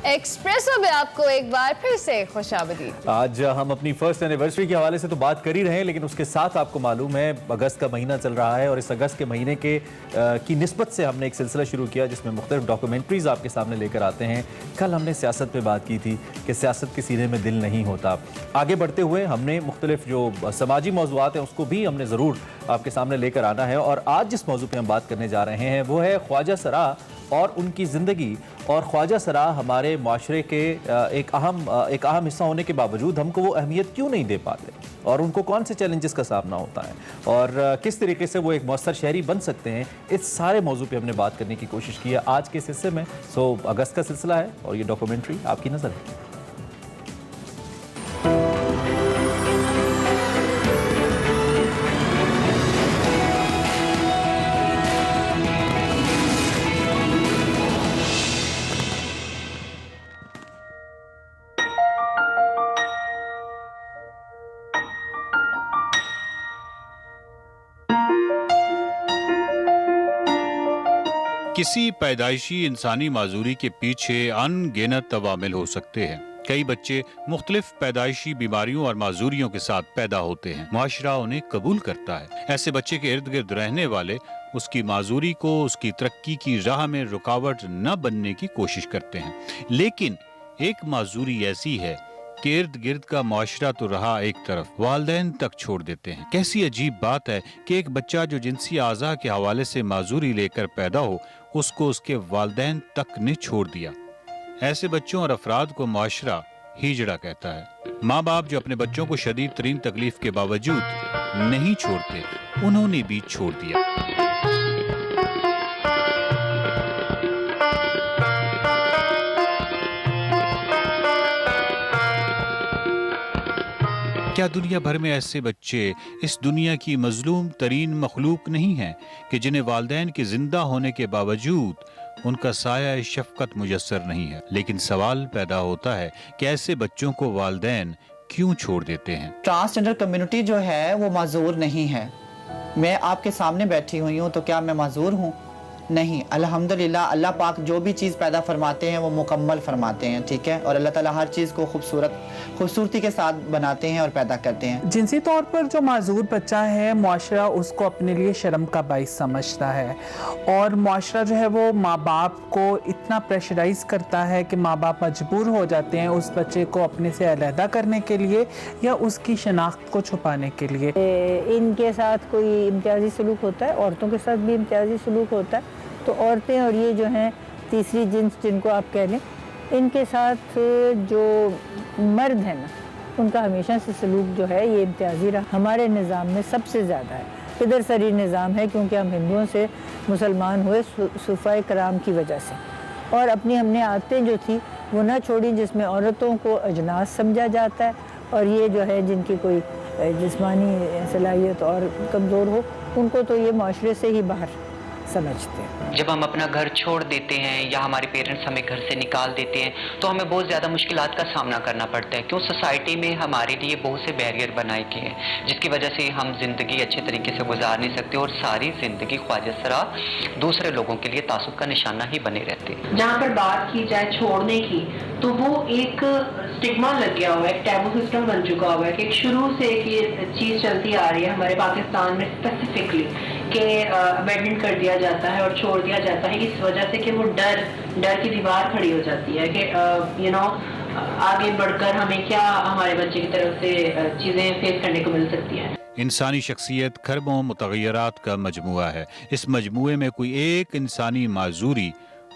Espresso में आपको एक बार फिर से खुशामदीद। आज हम अपनी फर्स्ट एनिवर्सरी के हवाले से तो बात कर ही रहे हैं, लेकिन उसके साथ आपको मालूम है अगस्त का महीना चल रहा है और इस अगस्त के महीने की निस्बत से हमने एक सिलसिला शुरू किया जिसमें मुख्तलिफ डॉक्यूमेंट्रीज आपके सामने लेकर आते हैं। कल हमने सियासत पे बात की थी कि सियासत के सीने में दिल नहीं होता। आगे बढ़ते हुए हमने मुख्तलिफ जो समाजी मौज़ूआत हैं उसको भी हमने ज़रूर आपके सामने लेकर आना है। और आज जिस मौजू पे हम बात करने जा रहे हैं वो है ख्वाजा सरा और उनकी ज़िंदगी। और ख्वाजा सरा हमारे माशरे के एक अहम हिस्सा होने के बावजूद हमको वो अहमियत क्यों नहीं दे पाते और उनको कौन से चैलेंजेस का सामना होता है और किस तरीके से वो एक मौसर शहरी बन सकते हैं, इस सारे मौजू पे हमने बात करने की कोशिश की है आज के इस हिस्से में। अगस्त का सिलसिला है और ये डॉक्यूमेंट्री आपकी नज़र है। किसी पैदाइशी इंसानी माजूरी के पीछे अनगिनत अवामिल हो सकते हैं। कई बच्चे मुख्तलिफ पैदाइशी बीमारियों और माजूरियों के साथ पैदा होते हैं। मुआशरा उन्हें कबूल करता है। ऐसे बच्चे के इर्द गिर्द रहने वाले उसकी माजूरी को उसकी तरक्की की राह में रुकावट न बनने की कोशिश करते हैं। लेकिन एक माजूरी ऐसी है कि इर्द गिर्द का मुआशरा तो रहा एक तरफ, वालिदैन तक छोड़ देते हैं। कैसी अजीब बात है कि एक बच्चा जो जिनसी आज़ा के हवाले से माजूरी लेकर पैदा हो, उसको उसके वालिदैन तक ने छोड़ दिया। ऐसे बच्चों और अफराद को मुआशरा हिजड़ा कहता है। माँ बाप जो अपने बच्चों को शदीद तरीन तकलीफ के बावजूद नहीं छोड़ते, उन्होंने भी छोड़ दिया। क्या दुनिया भर में ऐसे बच्चे इस दुनिया की मजलूम तरीन मखलूक नहीं हैं कि जिन्हें वालिदैन के जिंदा होने के बावजूद उनका साया शफकत मुयस्सर नहीं है? लेकिन सवाल पैदा होता है कि ऐसे बच्चों को वालिदैन क्यों छोड़ देते हैं? ट्रांसजेंडर कम्युनिटी जो है वो माजूर नहीं है। मैं आपके सामने बैठी हुई हूँ तो क्या मैं माजूर हूँ? नहीं, अल्हम्दुलिल्लाह। अल्लाह पाक जो भी चीज़ पैदा फरमाते हैं वो मुकम्मल फरमाते हैं, ठीक है। और अल्लाह ताला हर चीज़ को खूबसूरती के साथ बनाते हैं और पैदा करते हैं। जिनसी तौर पर जो माजूर बच्चा है, मुआशरा उसको अपने लिए शर्म का बाइस समझता है और मुआशरा जो है वो माँ बाप को इतना प्रेशराइज करता है कि माँ बाप मजबूर हो जाते हैं उस बच्चे को अपने से अलहदा करने के लिए या उसकी शनाख्त को छुपाने के लिए। इनके साथ कोई इम्तियाजी सलूक होता है, औरतों के साथ भी इम्तियाजी सलूक होता है। तो औरतें और ये जो हैं तीसरी जिन्स जिनको आप कह लें, इनके साथ जो मर्द हैं ना, उनका हमेशा से सलूक जो है ये इम्तियाजी रहा। हमारे निज़ाम में सबसे ज़्यादा है, इधर सरी निज़ाम है, क्योंकि हम हिंदुओं से मुसलमान हुए सुफ़ाए कराम की वजह से, और अपनी हमने आदतें जो थी वो ना छोड़ी, जिसमें औरतों को अजनास समझा जाता है और ये जो है जिनकी कोई जिस्मानी सलाहियत और कमज़ोर हो, उनको तो ये माशरे से ही बाहर समझते हैं। जब हम अपना घर छोड़ देते हैं या हमारे पेरेंट्स हमें घर से निकाल देते हैं तो हमें बहुत ज़्यादा मुश्किलात का सामना करना पड़ता है। क्यों? सोसाइटी में हमारे लिए बहुत से बैरियर बनाए गए हैं जिसकी वजह से हम ज़िंदगी अच्छे तरीके से गुजार नहीं सकते और सारी ज़िंदगी ख्वाजा सरा दूसरे लोगों के लिए तासुब का निशाना ही बने रहते हैं। जहाँ पर बात की जाए छोड़ने की तो वो एक स्टिग्मा लग गया हुआ है, एक टैबू सिस्टम बन चुका हुआ है कि शुरू से एक ये चीज़ चलती आ रही है हमारे पाकिस्तान में स्पेसिफिकली कि अबैंडन कर दिया जाता है और छोड़ दिया जाता है इस वजह से कि वो डर की दीवार खड़ी हो जाती है कि आगे बढ़कर हमें क्या हमारे बच्चे की तरफ से चीज़ें फेस करने को मिल सकती हैं। इंसानी शख्सियत खरबों मुतग़य्यरात का मजमुआ है। इस मजमुए में कोई एक इंसानी माजूरी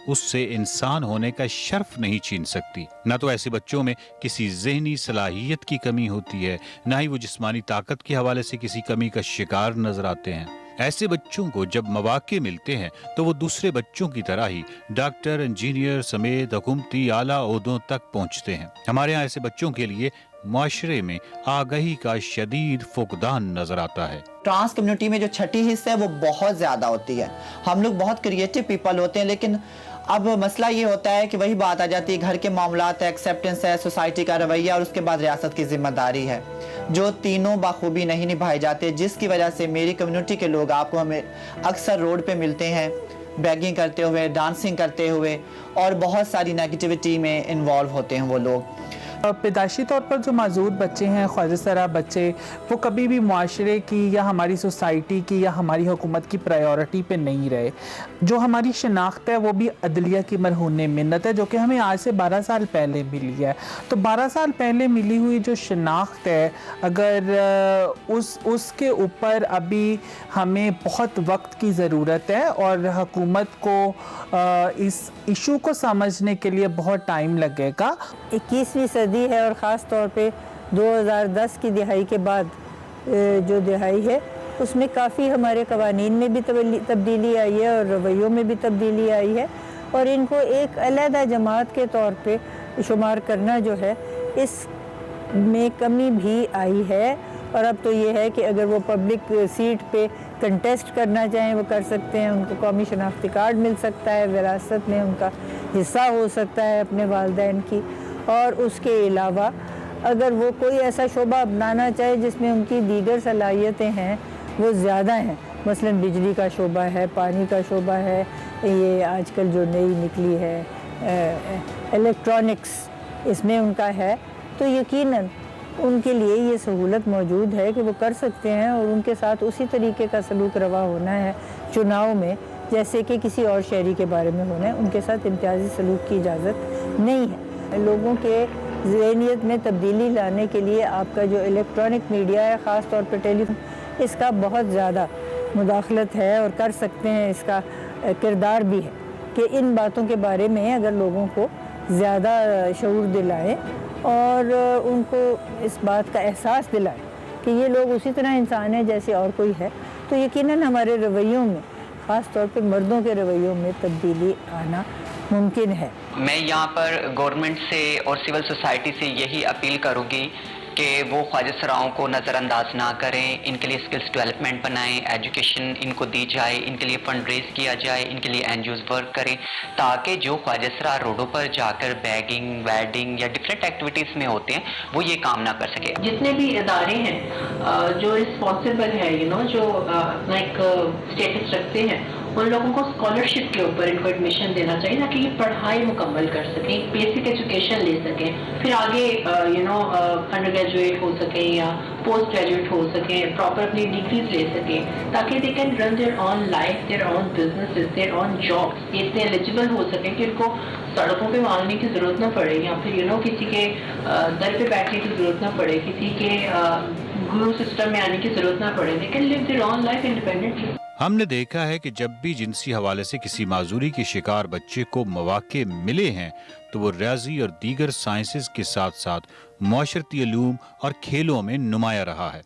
उससे इंसान होने का शर्फ नहीं छीन सकती। न तो ऐसे बच्चों में किसी ज़हनी सलाहियत की कमी होती है, न ही वो जिस्मानी ताकत के हवाले से किसी कमी का शिकार नजर आते हैं। ऐसे बच्चों को जब मौके मिलते हैं तो वो दूसरे बच्चों की तरह ही डॉक्टर, इंजीनियर समेत हुकूमती आला ओहदों तक पहुंचते हैं। हमारे यहाँ ऐसे बच्चों के लिए मुआशरे में आगाही का शदीद फुकदान नजर आता है। ट्रांस कम्युनिटी में जो छठी हिस्सा है वो बहुत ज़्यादा होती है। हम लोग बहुत क्रिएटिव पीपल होते हैं, लेकिन अब मसला ये होता है कि वही बात आ जाती है, घर के मामलात है, एक्सेप्टेंस है, सोसाइटी का रवैया और उसके बाद रियासत की जिम्मेदारी है, जो तीनों बाखूबी नहीं निभाए जाते, जिसकी वजह से मेरी कम्युनिटी के लोग आपको हमें अक्सर रोड पे मिलते हैं بیگنگ کرتے ہوئے, ڈانسنگ کرتے ہوئے, اور بہت ساری نیگیٹیوٹی میں انوالو ہوتے ہیں وہ لوگ. پیدائشی طور پر جو معذور بچے ہیں, خواجہ سرا بچے, وہ کبھی بھی معاشرے کی یا ہماری سوسائٹی کی یا ہماری حکومت کی پرائیورٹی پہ نہیں رہے. جو ہماری شناخت ہے وہ بھی عدلیہ کی مرہون منت ہے, جو کہ ہمیں آج سے 12 سال پہلے ملی ہے. تو 12 سال پہلے ملی ہوئی جو شناخت ہے, اگر اس کے اوپر ابھی ہمیں بہت وقت کی ضرورت ہے, اور حکومت کو اس ایشو کو سمجھنے کے لیے بہت ٹائم لگے گا. 21ویں صدی ہے, اور خاص طور پہ 2010 کی دہائی کے بعد جو دہائی ہے اس میں کافی ہمارے قوانین میں بھی تبدیلی آئی ہے اور رویوں میں بھی تبدیلی آئی ہے, اور ان کو ایک علیحدہ جماعت کے طور پہ شمار کرنا جو ہے اس میں کمی بھی آئی ہے. اور اب تو یہ ہے کہ اگر وہ پبلک سیٹ پہ کنٹیسٹ کرنا چاہیں وہ کر سکتے ہیں, ان کو قومی شناختی کارڈ مل سکتا ہے, وراثت میں ان کا حصہ ہو سکتا ہے اپنے والدین کی. اور اس کے علاوہ اگر وہ کوئی ایسا شعبہ اپنانا چاہے جس میں ان کی دیگر صلاحیتیں ہیں وہ زیادہ ہیں, مثلا بجلی کا شعبہ ہے, پانی کا شعبہ ہے, یہ آج کل جو نئی نکلی ہے الیکٹرانکس, اس میں ان کا ہے, تو یقیناً ان کے لیے یہ سہولت موجود ہے کہ وہ کر سکتے ہیں, اور ان کے ساتھ اسی طریقے کا سلوک روا ہونا ہے چناؤ میں جیسے کہ کسی اور شہری کے بارے میں ہونا ہے. ان کے ساتھ امتیازی سلوک کی اجازت نہیں ہے. لوگوں کے ذہنیت میں تبدیلی لانے کے لیے آپ کا جو الیکٹرانک میڈیا ہے, خاص طور پہ ٹیلی فون, اس کا بہت زیادہ مداخلت ہے, اور کر سکتے ہیں, اس کا کردار بھی ہے کہ ان باتوں کے بارے میں اگر لوگوں کو زیادہ شعور دلائیں اور ان کو اس بات کا احساس دلائیں کہ یہ لوگ اسی طرح انسان ہیں جیسے اور کوئی ہے, تو یقیناً ہمارے رویوں میں, خاص طور پہ مردوں کے رویوں میں تبدیلی آنا ممکن ہے. میں یہاں پر گورنمنٹ سے اور سول سوسائٹی سے یہی اپیل کروں گی کہ وہ خواجہ سراؤں کو نظر انداز نہ کریں, ان کے لیے اسکلس ڈیولپمنٹ بنائیں, ایجوکیشن ان کو دی جائے, ان کے لیے فنڈ ریز کیا جائے, ان کے لیے این جی اوز ورک کریں, تاکہ جو خواجہ سرا روڈوں پر جا کر بیگنگ, ویڈنگ یا ڈفرینٹ ایکٹیویٹیز میں ہوتے ہیں وہ یہ کام نہ کر سکے. جتنے بھی ادارے ہیں جو رسپانسبل ہے جو اپنا ایک اسٹیٹس رکھتے ہیں, ان لوگوں کو اسکالرشپ کے اوپر ان کو ایڈمیشن دینا چاہیے تاکہ یہ پڑھائی مکمل کر سکیں, بیسک ایجوکیشن لے سکیں, پھر آگے انڈر گریجویٹ ہو سکیں یا پوسٹ گریجویٹ ہو سکیں, پراپرلی ڈگریز لے سکیں, تاکہ they can run their own life, their on businesses, their on jobs, یہ اتنے ایلیجیبل ہو سکیں کہ ان کو سڑکوں پہ مانگنے کی ضرورت نہ پڑے, یا پھر کسی کے در پہ بیٹھنے کی ضرورت نہ پڑے, کسی کے گرو سسٹم میں آنے کی ضرورت نہ پڑے. They can live their own life independently. ہم نے دیکھا ہے کہ جب بھی جنسی حوالے سے کسی معذوری کی شکار بچے کو مواقع ملے ہیں تو وہ ریاضی اور دیگر سائنسز کے ساتھ ساتھ معاشرتی علوم اور کھیلوں میں نمایاں رہا ہے.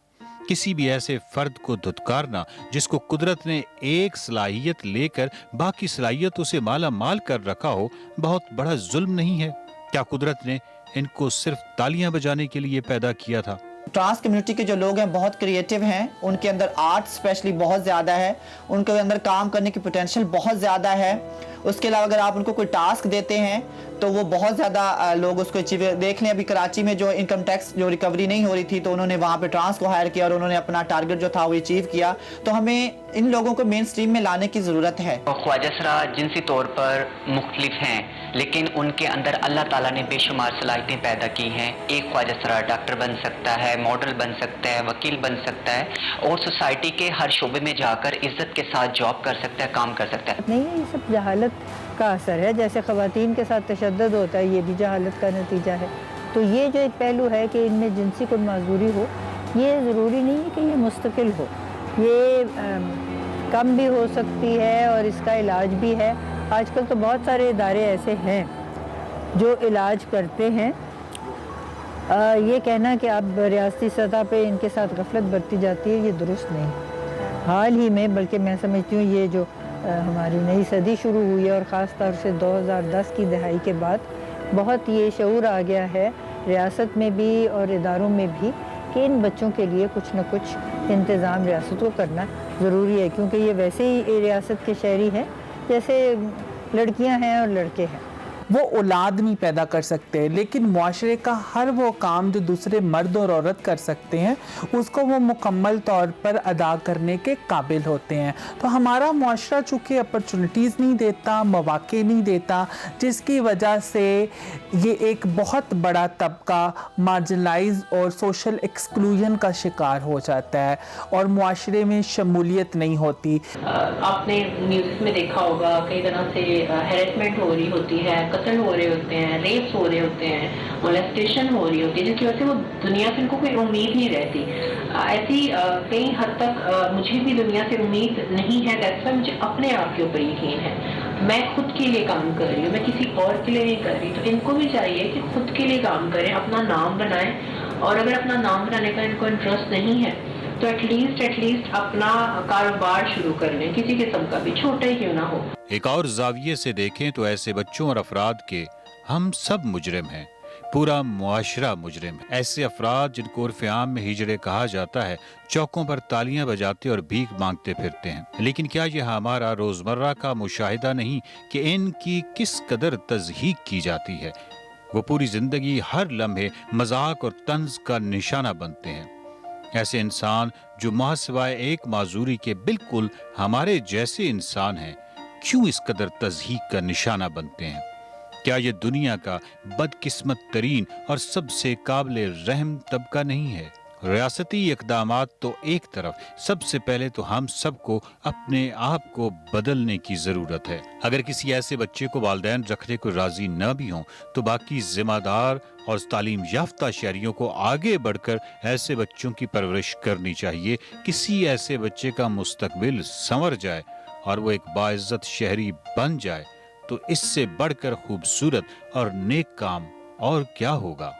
کسی بھی ایسے فرد کو دھتکارنا جس کو قدرت نے ایک صلاحیت لے کر باقی صلاحیتوں سے مالا مال کر رکھا ہو, بہت بڑا ظلم نہیں ہے؟ کیا قدرت نے ان کو صرف تالیاں بجانے کے لیے پیدا کیا تھا؟ ٹرانس کمیونٹی کے جو لوگ ہیں بہت کریٹیو ہیں, ان کے اندر آرٹ اسپیشلی بہت زیادہ ہے, ان کے اندر کام کرنے کی پوٹینشیل بہت زیادہ ہے. اس کے علاوہ اگر آپ ان کو کوئی ٹاسک دیتے ہیں تو وہ بہت زیادہ لوگ اس کو اچیو دیکھ لیں. ابھی کراچی میں جو انکم ٹیکس جو ریکوری نہیں ہو رہی تھی تو انہوں نے وہاں پہ ٹرانس کو ہائر کیا اور انہوں نے اپنا ٹارگٹ جو تھا وہ اچیو کیا. تو ہمیں ان لوگوں کو مین سٹریم میں لانے کی ضرورت ہے. خواجہ سرا جنسی طور پر مختلف ہیں, لیکن ان کے اندر اللہ تعالیٰ نے بے شمار صلاحیتیں پیدا کی ہیں. ایک خواجہ سرا ڈاکٹر بن سکتا ہے, ماڈل بن سکتا ہے, وکیل بن سکتا ہے, اور سوسائٹی کے ہر شعبے میں جا کر عزت کے ساتھ جاب کر سکتا ہے, کام کر سکتا ہے. نہیں, یہ سب جہالت کا اثر ہے. جیسے خواتین کے ساتھ تشدد ہوتا ہے, یہ بھی جہالت کا نتیجہ ہے. تو یہ جو ایک پہلو ہے کہ ان میں جنسی کو معذوری ہو, یہ ضروری نہیں ہے کہ یہ مستقل ہو, یہ کم بھی ہو سکتی ہے اور اس کا علاج بھی ہے. آج کل تو بہت سارے ادارے ایسے ہیں جو علاج کرتے ہیں. یہ کہنا کہ اب ریاستی سطح پہ ان کے ساتھ غفلت برتی جاتی ہے, یہ درست نہیں. حال ہی میں, بلکہ میں سمجھتی ہوں یہ جو ہماری نئی صدی شروع ہوئی ہے اور خاص طور سے 2010 کی دہائی کے بعد بہت یہ شعور آ گیا ہے ریاست میں بھی اور اداروں میں بھی کہ ان بچوں کے لیے کچھ نہ کچھ انتظام ریاست کو کرنا ضروری ہے, کیونکہ یہ ویسے ہی ریاست کے شہری ہیں جیسے لڑکیاں ہیں اور لڑکے ہیں. वो औलाद नहीं पैदा कर सकते, लेकिन मुआशरे का हर वो काम जो दूसरे मर्द और औरत कर सकते हैं उसको वो मुकम्मल तौर पर अदा करने के काबिल होते हैं। तो हमारा मुआशरा चूँकि अपॉर्चुनिटीज़ नहीं देता, मौक़े नहीं देता, जिसकी वजह से ये एक बहुत बड़ा तबका मार्जिनलाइज और सोशल एक्सक्लूजन का शिकार हो जाता है और मुआशरे में शमूलियत नहीं होती। आपने न्यूज़ में देखा होगा कई तरह से हैरेसमेंट हो रही होती है, कत्ल हो रहे होते हैं, रेप्स हो रहे होते हैं, मोलेस्टेशन हो रही होती है, जिसकी वजह से वो दुनिया से उनको कोई उम्मीद नहीं रहती। ऐसी कई हद तक मुझे भी दुनिया से उम्मीद नहीं है, दैट्स व्हाई मुझे अपने आप के ऊपर यकीन है। मैं खुद के लिए काम कर रही हूँ, मैं किसी और के लिए नहीं कर रही। तो इनको भी चाहिए कि खुद के लिए काम करें, अपना नाम बनाएं, और अगर अपना नाम बनाने का इनको इंटरेस्ट नहीं है तो एटलीस्ट अपना कारोबार शुरू कर लें, किसी किस्म का भी, छोटा ही क्यों ना हो। एक और जाविये से देखें तो ऐसे बच्चों और अफराद के हम सब मुजरिम हैं, पूरा मुआशरा मुजरिम है। ऐसे अफराद जिनको उर्फ़ आम में हिजड़े कहा जाता है, चौकों पर तालियां बजाते और भीख मांगते फिरते हैं। लेकिन क्या यह हमारा रोजमर्रा का मुशाहिदा नहीं कि इनकी किस कदर तज़हीक की जाती है। वो पूरी जिंदगी हर लम्हे मजाक और तंज का निशाना बनते हैं। ऐसे इंसान जो महसिवाय एक माजूरी के बिल्कुल हमारे जैसे इंसान हैं, क्यों इस कदर तज़हीक का निशाना बनते हैं? क्या ये दुनिया का बदकिस्मत तरीन और सबसे काबिल रहम तबका नहीं है? रियासती इक़दामात तो एक तरफ, सबसे पहले तो हम सबको अपने आप को बदलने की ज़रूरत है। अगर किसी ऐसे बच्चे को वालिदैन रखने को राज़ी न भी हों तो बाकी ज़िम्मेदार और तालीम याफ्ता शहरियों को आगे बढ़कर ऐसे बच्चों की परवरिश करनी चाहिए। किसी ऐसे बच्चे का मुस्तकबिल संवर जाए और वो एक बाइज़्ज़त शहरी बन जाए तो इससे बढ़कर खूबसूरत और नेक काम और क्या होगा।